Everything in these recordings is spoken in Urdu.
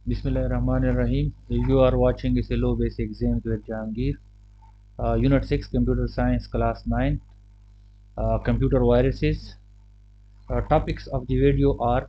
Bismillahirrahmanirrahim. You are watching SLO Basic Exams with Jahangir. Unit 6 Computer Science Class 9 Computer Viruses. Topics of the video are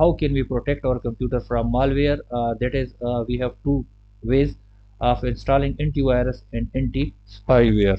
how can we protect our computer from malware. That is, we have two ways of installing antivirus and anti spyware.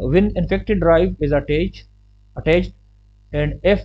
When infected drive is attached and if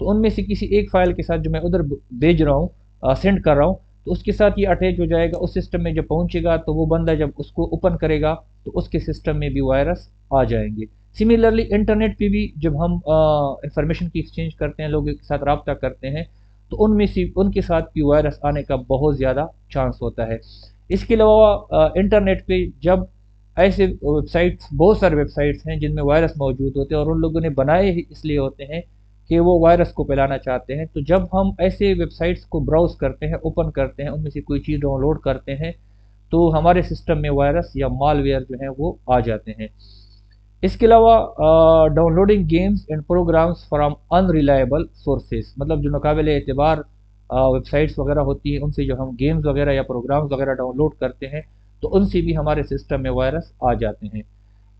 تو ان میں سے کسی ایک فائل کے ساتھ جو میں ادھر بھیج رہا ہوں، سینڈ کر رہا ہوں، تو اس کے ساتھ یہ اٹیچ ہو جائے گا، اس سسٹم میں جب پہنچے گا تو وہ بندہ جب اس کو اوپن کرے گا تو اس کے سسٹم میں بھی وائرس آ جائیں گے۔ سملرلی انٹرنیٹ پہ بھی جب ہم انفارمیشن کی ایکسچینج کرتے ہیں، لوگوں کے ساتھ رابطہ کرتے ہیں، تو ان میں سے ان کے ساتھ بھی وائرس آنے کا بہت زیادہ چانس ہوتا ہے۔ اس کے علاوہ انٹرنیٹ پہ جب ایسے ویب سائٹس، بہت سارے ویب سائٹس ہیں جن میں وائرس موجود ہوتے ہیں، اور ان لوگوں نے بنائے ہی اس لیے ہوتے ہیں کہ وہ وائرس کو پھیلانا چاہتے ہیں، تو جب ہم ایسے ویب سائٹس کو براؤز کرتے ہیں، اوپن کرتے ہیں، ان میں سے کوئی چیز ڈاؤن لوڈ کرتے ہیں، تو ہمارے سسٹم میں وائرس یا مال ویئر جو ہیں وہ آ جاتے ہیں۔ اس کے علاوہ downloading games and programs from unreliable sources, مطلب جو ناقابل اعتبار ویب سائٹس وغیرہ ہوتی ہیں، ان سے جو ہم گیمز وغیرہ یا پروگرامز وغیرہ ڈاؤن لوڈ کرتے ہیں تو ان سے بھی ہمارے سسٹم میں وائرس آ جاتے ہیں۔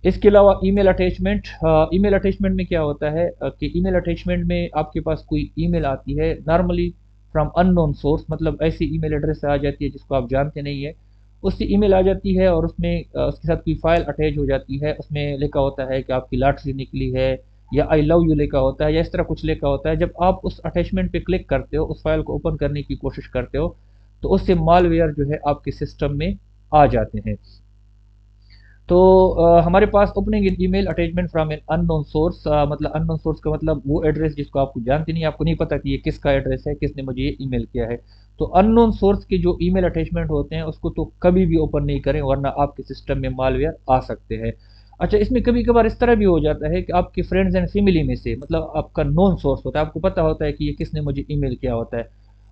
اس کے علاوہ ای میل اٹیچمنٹ، ای میل اٹیچمنٹ میں کیا ہوتا ہے کہ ای میل اٹیچمنٹ میں آپ کے پاس کوئی ای میل آتی ہے normally from unknown source, مطلب ایسی ای میل ایڈریس سے آ جاتی ہے جس کو آپ جانتے نہیں ہیں، اس سے ای میل آ جاتی ہے اور اس میں اس کے ساتھ کوئی فائل اٹیچ ہو جاتی ہے، اس میں لکھا ہوتا ہے کہ آپ کی لاٹری نکلی ہے، یا آئی لو یو لکھا ہوتا ہے، یا اس طرح کچھ لکھا ہوتا ہے۔ جب آپ اس اٹیچمنٹ پہ کلک کرتے ہو، اس فائل کو اوپن کرنے کی کوشش کرتے ہو، تو اس سے مال ویئر جو ہے آپ کے سسٹم میں آ جاتے ہیں۔ تو ہمارے پاس opening email attachment from an unknown source, مطلب ان نون سورس کا مطلب وہ ایڈریس جس کو آپ کو جانتے نہیں، آپ کو نہیں پتا کہ یہ کس کا ایڈریس ہے، کس نے مجھے یہ ای میل کیا ہے، تو ان نون سورس کے جو ای میل اٹیچمنٹ ہوتے ہیں اس کو تو کبھی بھی اوپن نہیں کریں، ورنہ آپ کے سسٹم میں مال ویئر آ سکتے ہیں۔ اچھا، اس میں کبھی کبھار اس طرح بھی ہو جاتا ہے کہ آپ کے فرینڈز اینڈ فیملی میں سے، مطلب آپ کا نون سورس ہوتا ہے، آپ کو پتا ہوتا ہے کہ یہ کس نے مجھے ای میل کیا ہوتا ہے،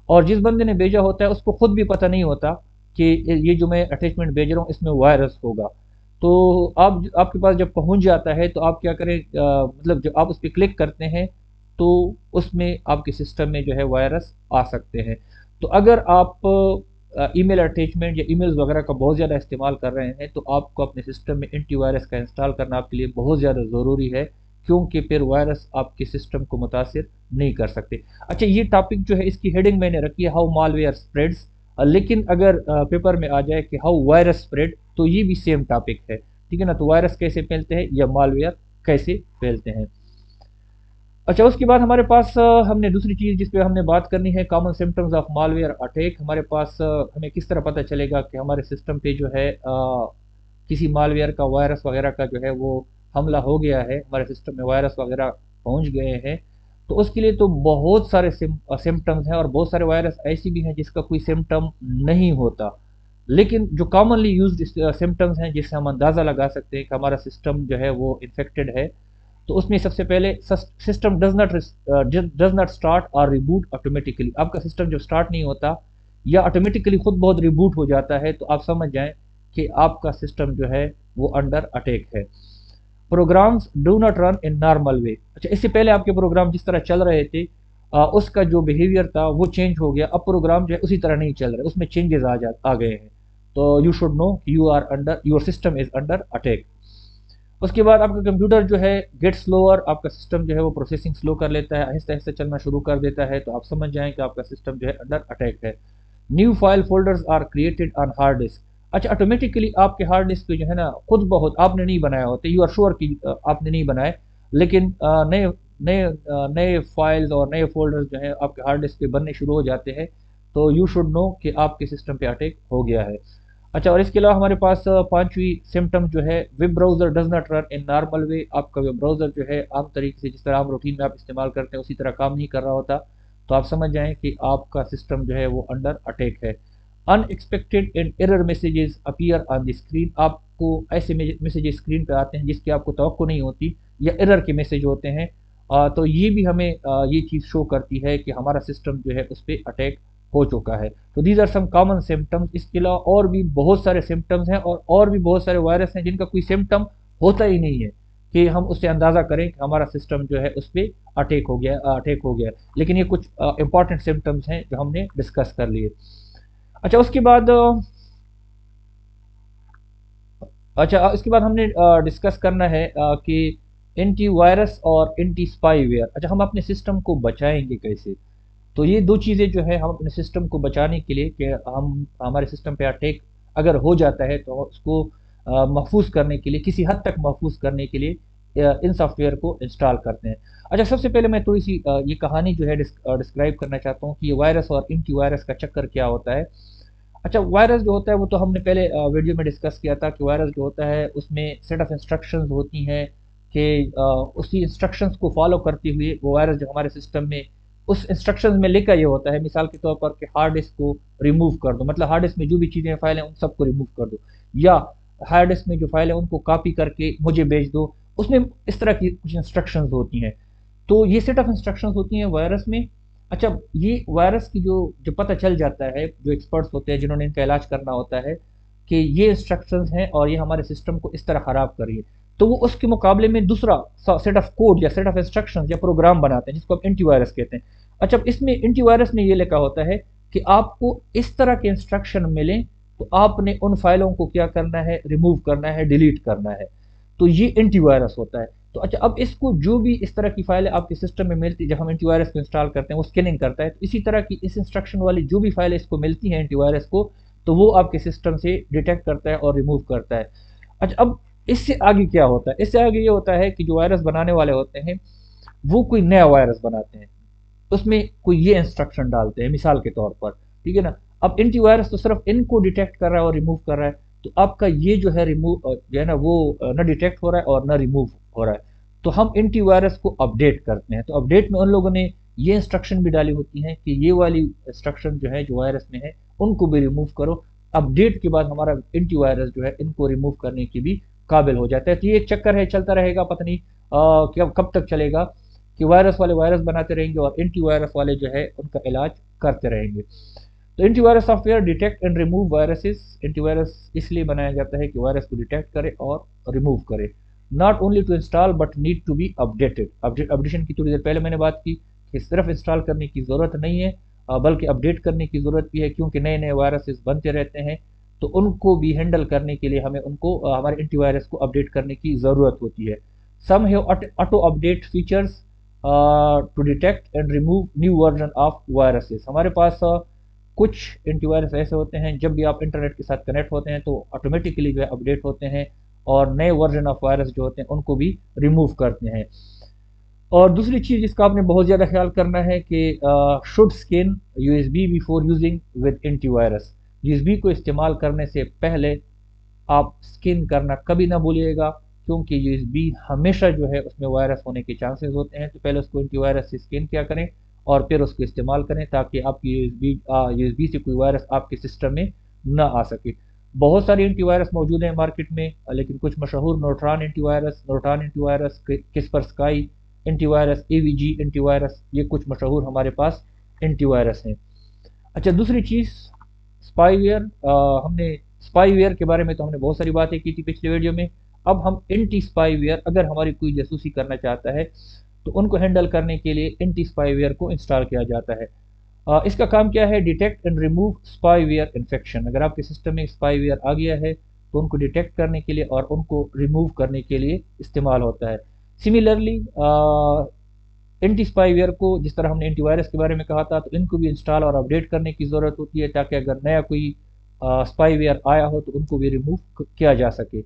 اور جس بندے نے بھیجا ہوتا ہے اس کو خود بھی پتہ نہیں ہوتا کہ یہ جو میں اٹیچمنٹ بھیج رہا ہوں اس میں وائرس ہوگا۔ تو آپ کے پاس جب پہنچ جاتا ہے تو آپ کیا کریں، مطلب جب آپ اس پہ کلک کرتے ہیں تو اس میں آپ کے سسٹم میں جو ہے وائرس آ سکتے ہیں۔ تو اگر آپ ای میل اٹیچمنٹ یا ای میلز وغیرہ کا بہت زیادہ استعمال کر رہے ہیں تو آپ کو اپنے سسٹم میں اینٹی وائرس کا انسٹال کرنا آپ کے لیے بہت زیادہ ضروری ہے، کیونکہ پھر وائرس آپ کے سسٹم کو متاثر نہیں کر سکتے۔ اچھا، یہ ٹاپک جو ہے اس کی ہیڈنگ میں نے رکھی ہے ہاؤ مال ویئر اسپریڈس، لیکن اگر پیپر میں آ جائے کہ ہاؤ وائرس اسپریڈ تو یہ بھی سیم ٹاپک ہے، ٹھیک ہے نا؟ تو وائرس کیسے پھیلتے ہیں یا مال ویئر کیسے پھیلتے ہیں۔ اچھا، اس کے بعد ہمارے پاس ہم نے دوسری چیز جس پہ ہم نے بات کرنی ہے، common symptoms of mall where attack. ہمارے پاس ہمیں کس طرح پتہ چلے گا کہ ہمارے سسٹم پہ جو ہے کسی مال ویئر کا، وائرس وغیرہ کا جو ہے وہ حملہ ہو گیا ہے، ہمارے سسٹم میں وائرس وغیرہ پہنچ گئے ہیں۔ تو اس کے لیے تو بہت سارے سمٹمز ہیں، اور بہت سارے وائرس ایسی بھی ہیں جس کا کوئی سمٹم نہیں ہوتا، لیکن جو کامنلی یوزڈ سمٹمز ہیں جس سے ہم اندازہ لگا سکتے ہیں کہ ہمارا سسٹم جو ہے وہ انفیکٹڈ ہے، تو اس میں سب سے پہلے سسٹم ڈز ناٹ اسٹارٹ اور ریبوٹ آٹومیٹیکلی، آپ کا سسٹم جو اسٹارٹ نہیں ہوتا یا آٹومیٹیکلی خود بہت ریبوٹ ہو جاتا ہے، تو آپ سمجھ جائیں کہ آپ کا سسٹم جو ہے وہ انڈر اٹیک ہے۔ Programs do not run in normal way, اچھا اس سے پہلے آپ کے پروگرام جس طرح چل رہے تھے اس کا جو بیہیویئر تھا وہ چینج ہو گیا، اب پروگرام جو ہے اسی طرح نہیں چل رہا، اس میں چینجز آ گئے ہیں، تو you should know you are under, your system is under attack. اس کے بعد آپ کا کمپیوٹر جو ہے گیٹ سلوور، آپ کا سسٹم جو ہے وہ پروسیسنگ سلو کر لیتا ہے، آہستہ آہستہ چلنا شروع کر دیتا ہے، تو آپ سمجھ جائیں کہ آپ کا سسٹم جو ہے انڈر اٹیک ہے۔ New file folders are created on hard disk, اچھا آٹومیٹیکلی آپ کے ہارڈ ڈسک پہ جو ہے نا خود بہت، آپ نے نہیں بنایا ہوتا، یو آر شور کہ آپ نے نہیں بنائے، لیکن نئے نئے نئے فائلز اور نئے فولڈرز جو ہیں آپ کے ہارڈ ڈسک پہ بننے شروع ہو جاتے ہیں، تو یو شوڈ نو کہ آپ کے سسٹم پہ اٹیک ہو گیا ہے۔ اچھا، اور اس کے علاوہ ہمارے پاس پانچویں سمٹم جو ہے web browser does not run in normal وے، آپ کا ویب براؤزر جو ہے عام طریقے سے جس طرح عام روٹین میں آپ استعمال کرتے ہیں اسی طرح کام نہیں کر رہا ہوتا، تو آپ سمجھ جائیں کہ آپ کا سسٹم جو ہے وہ انڈر اٹیک ہے۔ Unexpected and error messages appear on the screen, آپ کو ایسے میسیجز اسکرین پہ آتے ہیں جس کی آپ کو توقع نہیں ہوتی، یا ایرر کے میسیج ہوتے ہیں، تو یہ بھی ہمیں یہ چیز شو کرتی ہے کہ ہمارا سسٹم جو ہے اس پہ اٹیک ہو چکا ہے۔ تو these are some common symptoms, اس کے علاوہ اور بھی بہت سارے سمٹمز ہیں، اور بھی بہت سارے وائرس ہیں جن کا کوئی سمٹم ہوتا ہی نہیں ہے کہ ہم اس سے اندازہ کریں کہ ہمارا سسٹم جو ہے اس پہ اٹیک ہو گیا، لیکن یہ کچھ امپورٹنٹ سمٹمز ہیں جو ہم نے ڈسکس کر لیے۔ اچھا، اس کے بعد ہم نے ڈسکس کرنا ہے کہ اینٹی وائرس اور اینٹی اسپائی ویئر۔ اچھا، ہم اپنے سسٹم کو بچائیں گے کیسے؟ تو یہ دو چیزیں جو ہے ہم اپنے سسٹم کو بچانے کے لیے، کہ ہمارے سسٹم پہ اٹیک اگر ہو جاتا ہے تو اس کو محفوظ کرنے کے لیے، کسی حد تک محفوظ کرنے کے لیے ان سافٹ ویئر کو انسٹال کرتے ہیں۔ اچھا، سب سے پہلے میں تھوڑی سی یہ کہانی جو ہے ڈسکرائب کرنا چاہتا ہوں کہ یہ وائرس اور اینٹی وائرس کا چکر کیا ہوتا ہے۔ اچھا، وائرس جو ہوتا ہے وہ تو ہم نے پہلے ویڈیو میں ڈسکس کیا تھا کہ وائرس جو ہوتا ہے اس میں سیٹ آف انسٹرکشنز ہوتی ہیں کہ اسی انسٹرکشنز کو فالو کرتے ہوئے وہ وائرس جو ہمارے سسٹم میں اس انسٹرکشنز میں لکھا یہ ہوتا ہے، مثال کے طور پر کہ ہارڈ ڈسک کو ریموو کر دو، مطلب ہارڈ ڈسک میں جو بھی چیزیں فائل ہیں ان سب کو ریموو کر دو، یا ہارڈ ڈسک میں جو فائل ہیں ان کو کاپی کر کے مجھے بھیج دو، اس میں اس طرح کی کچھ انسٹرکشنز ہوتی ہیں۔ تو یہ سیٹ آف انسٹرکشنز ہوتی ہیں وائرس میں۔ اچھا، یہ وائرس کی جو پتہ چل جاتا ہے، جو ایکسپرٹس ہوتے ہیں جنہوں نے ان کا علاج کرنا ہوتا ہے کہ یہ انسٹرکشنز ہیں اور یہ ہمارے سسٹم کو اس طرح خراب کر رہی ہے، تو وہ اس کے مقابلے میں دوسرا سیٹ آف کوڈ یا سیٹ آف انسٹرکشنز یا پروگرام بناتے ہیں جس کو ہم اینٹی وائرس کہتے ہیں۔ اچھا، اس میں اینٹی وائرس میں یہ لکھا ہوتا ہے کہ آپ کو اس طرح کے انسٹرکشن ملیں تو آپ نے ان فائلوں کو کیا کرنا ہے، ریموو کرنا ہے، ڈیلیٹ کرنا ہے، تو یہ اینٹی وائرس ہوتا ہے۔ تو اچھا، اب اس کو جو بھی اس طرح کی فائلیں آپ کے سسٹم میں ملتی، جب ہم اینٹی وائرس کو انسٹال کرتے ہیں وہ اسکیننگ کرتا ہے، تو اسی طرح کی اس انسٹرکشن والی جو بھی فائلیں اس کو ملتی ہیں اینٹی وائرس کو، تو وہ آپ کے سسٹم سے ڈیٹیکٹ کرتا ہے اور ریموو کرتا ہے۔ اچھا، اب اس سے آگے کیا ہوتا ہے؟ اس سے آگے یہ ہوتا ہے کہ جو وائرس بنانے والے ہوتے ہیں وہ کوئی نیا وائرس بناتے ہیں، اس میں کوئی یہ انسٹرکشن ڈالتے ہیں مثال کے طور پر، ٹھیک ہے نا۔ اب اینٹی وائرس تو صرف ان کو ڈیٹیکٹ کر رہا ہے اور ریموو کر رہا ہے، تو آپ کا یہ جو ہے ریموو جو ہے نا وہ نہ ڈیٹیکٹ ہو رہا ہے اور نہ ریموو ہو رہا ہے، تو ہم اینٹی وائرس کو اپڈیٹ کرتے ہیں۔ تو اپڈیٹ میں ان لوگوں نے یہ انسٹرکشن بھی ڈالی ہوتی ہیں کہ یہ والی انسٹرکشن جو ہے جو وائرس میں ہے ان کو بھی ریموو کرو۔ اپڈیٹ کے بعد ہمارا اینٹی وائرس جو ہے ان کو ریموو کرنے کی بھی قابل ہو جاتا ہے۔ تو یہ ایک چکر ہے، چلتا رہے گا، پتہ نہیں کہ اب کب تک چلے گا کہ وائرس والے وائرس بناتے رہیں گے اور اینٹی وائرس والے جو ہے ان کا علاج کرتے رہیں گے۔ تو antivirus software detect and remove viruses, antivirus اس لیے بنایا جاتا ہے کہ وائرس کو ڈیٹیکٹ کرے اور ریموو کرے، not only to install but need to be updated. Updation کی تھوڑی دیر پہلے میں نے بات کی کہ صرف انسٹال کرنے کی ضرورت نہیں ہے بلکہ اپڈیٹ کرنے کی ضرورت بھی ہے، کیونکہ نئے نئے وائرسز بنتے رہتے ہیں، تو ان کو بھی ہینڈل کرنے کے لیے ہمیں ان کو ہمارے اینٹی وائرس کو اپڈیٹ کرنے کی ضرورت ہوتی ہے۔ Some have auto update features to detect and remove new version of viruses. ہمارے پاس کچھ اینٹی وائرس ایسے ہوتے ہیں جب بھی آپ انٹرنیٹ کے ساتھ کنیکٹ ہوتے ہیں تو آٹومیٹکلی جو ہے اپڈیٹ ہوتے ہیں اور نئے ورژن آف وائرس جو ہوتے ہیں ان کو بھی ریموو کرتے ہیں۔ اور دوسری چیز جس کا آپ نے بہت زیادہ خیال کرنا ہے کہ should scan U S B before using with antivirus. U S B کو استعمال کرنے سے پہلے آپ اسکین کرنا کبھی نہ بھولیے گا، کیونکہ یو ایس بی ہمیشہ جو ہے اس میں وائرس ہونے کے چانسز ہوتے ہیں، تو پہلے اس کو اینٹی وائرس سے اسکین کیا کریں اور پھر اس کو استعمال کریں تاکہ آپ کی یو ایس بی سے کوئی وائرس آپ کے سسٹم میں نہ آ سکے۔ بہت ساری اینٹی وائرس موجود ہیں مارکیٹ میں، لیکن کچھ مشہور Norton antivirus, Kaspersky antivirus, A V G antivirus, یہ کچھ مشہور ہمارے پاس اینٹی وائرس ہیں۔ اچھا، دوسری چیز اسپائی ویئر، ہم نے اسپائی ویئر کے بارے میں تو ہم نے بہت ساری باتیں کی تھی پچھلے ویڈیو میں۔ اب ہم اینٹی اسپائی ویئر، اگر ہماری کوئی جاسوسی کرنا چاہتا ہے تو ان کو ہینڈل کرنے کے لیے اینٹی اسپائی ویئر کو انسٹال کیا جاتا ہے۔ اس کا کام کیا ہے؟ Detect and remove spy where infection. اگر آپ کے سسٹم میں اسپائی ویئر آ گیا ہے تو ان کو ڈیٹیکٹ کرنے کے لیے اور ان کو ریموو کرنے کے لیے استعمال ہوتا ہے۔ سملرلی اینٹی اسپائی ویئر کو جس طرح ہم نے اینٹی وائرس کے بارے میں کہا تھا، تو ان کو بھی انسٹال اور اپڈیٹ کرنے کی ضرورت ہوتی ہے تاکہ اگر نیا کوئی اسپائی ویئر آیا ہو تو ان کو بھی ریموو کیا جا سکے۔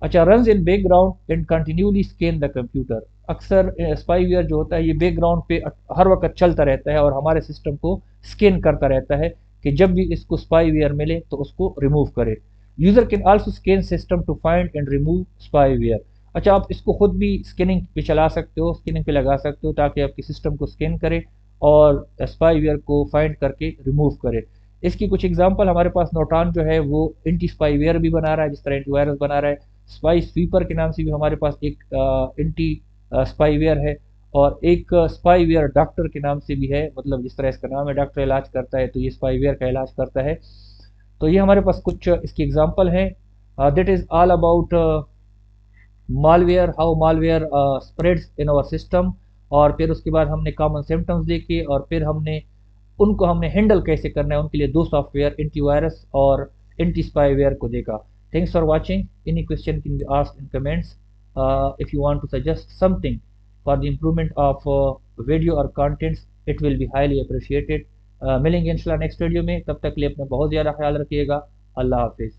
اچھا، runs in back ground and continually scan the computer. اکثر اسپائی ویئر جو ہوتا ہے یہ بیک گراؤنڈ پہ ہر وقت چلتا رہتا ہے اور ہمارے سسٹم کو اسکین کرتا رہتا ہے کہ جب بھی اس کو اسپائی ویئر ملے تو اس کو ریموو کرے۔ User can also scan system to find and remove spyware. اچھا، آپ اس کو خود بھی اسکیننگ پہ چلا سکتے ہو، اسکیننگ پہ لگا سکتے ہو تاکہ آپ کی سسٹم کو اسکین کرے اور اسپائی ویئر کو فائنڈ کر کے ریموو کرے۔ اس کی کچھ اگزامپل ہمارے پاس نوٹان جو ہے وہ اینٹی اسپائی ویئر بھی بنا رہا ہے، جس طرح اینٹی وائرس بنا رہا ہے۔ اسپائی سویپر کے نام سے بھی ہمارے پاس ایک اینٹی اسپائی ویئر ہے، اور ایک اسپائی ویئر ڈاکٹر کے نام سے بھی ہے، مطلب جس طرح اس کا نام ہے ڈاکٹر علاج کرتا ہے تو یہ اسپائی ویئر کا علاج کرتا ہے۔ تو یہ ہمارے پاس کچھ اس کی اگزامپل ہیں۔ That is all about malware, how malware spreads in our system، اور پھر اس کے بعد ہم نے کامن سمپٹمز دیکھے اور پھر ہم نے ان کو ہینڈل کیسے کرنا ہے، ان کے لیے دو سافٹ ویئر اینٹی وائرس اور اینٹی اسپائی ویئر کو دیکھا۔ Thanks for watching. Any question can be asked in comments. if you want to suggest something for the improvement of video or contents, it will be highly appreciated۔ ملیں گے انشاءاللہ نیکسٹ ویڈیو میں، تب تک لیے اپنا بہت زیادہ خیال رکھیے گا۔ اللہ حافظ۔